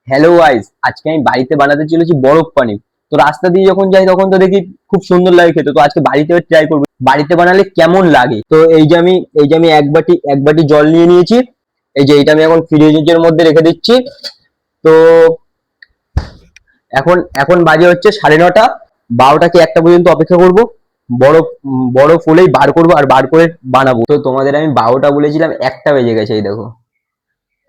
Hello guys, আজকে আমি বাড়িতে বানাতে চলেছি বরফ পানি। তো রাস্তা দিয়ে যখন যাই তখন তো দেখি খুব সুন্দর লাগে খেতে। তো আজকে বাড়িতে ট্রাই করবো বাড়িতে বানালে কেমন লাগে। তো এই যে আমি এক বাটি জল নিয়ে নিয়েছি। এই যে এইটা আমি এখন ফ্রিজের মধ্যে রেখে দিচ্ছি। তো এখন এখন বাজে হচ্ছে 9:30। 12টা কি 1টা পর্যন্ত অপেক্ষা করব। বরফ হলেই বার করবো আর বার করে বানাবো। তো তোমাদের আমি 12টা বলেছিলাম, 1টা বেজে গেছে। এই দেখো,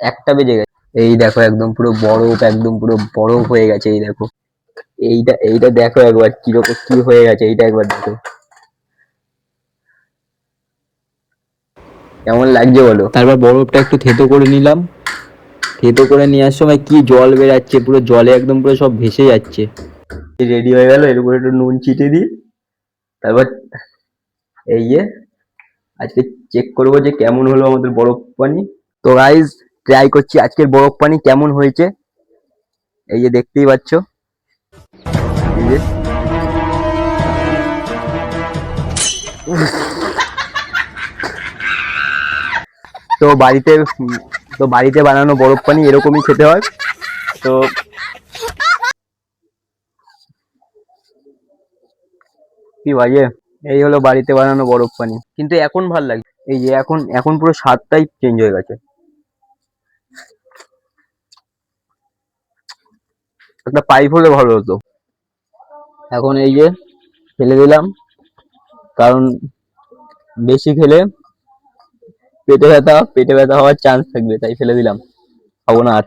1টা বেজে গেছে। এই দেখো একদম পুরো বরফ, একদম পুরো বরফ হয়ে গেছে। এই দেখো, এইটা দেখো একবার কিরকম কি হয়ে গেছে। এইটা একবার দেখো কেমন লাগছে বলো। তারপর বরফটা একটু থেতো করে নিলাম। থেতো করে নেওয়ার সময় কি জল বেরাচ্ছে, পুরো জলে একদম পুরো সব ভেসে যাচ্ছে। রেডি হয়ে গেল। এর উপরে একটু নুন ছিটিয়ে দিই। তারপর এই যে আজকে চেক করবো যে কেমন হলো আমাদের বরফ পানি। তো গাইস, ট্রাই করছি আজকের বরফ পানি কেমন হয়েছে। এই যে দেখতেই পাচ্ছ, এই যে তো বাড়িতে তো বাড়িতে বানানো বরফ পানি এরকমই খেতে হয়। তো কি বাজে, এই হলো বাড়িতে বানানো বরফ পানি। কিন্তু এখন ভাল লাগে। এই যে এখন এখন পুরো স্বাদটাই চেঞ্জ হয়ে গেছে। একটা পাইপ হলে ভালো হতো। এখন এই যে ফেলে দিলাম, কারণ বেশি খেলে পেটে ব্যথা হওয়ার চান্স থাকবে, তাই ফেলে দিলাম, খাবো না আর।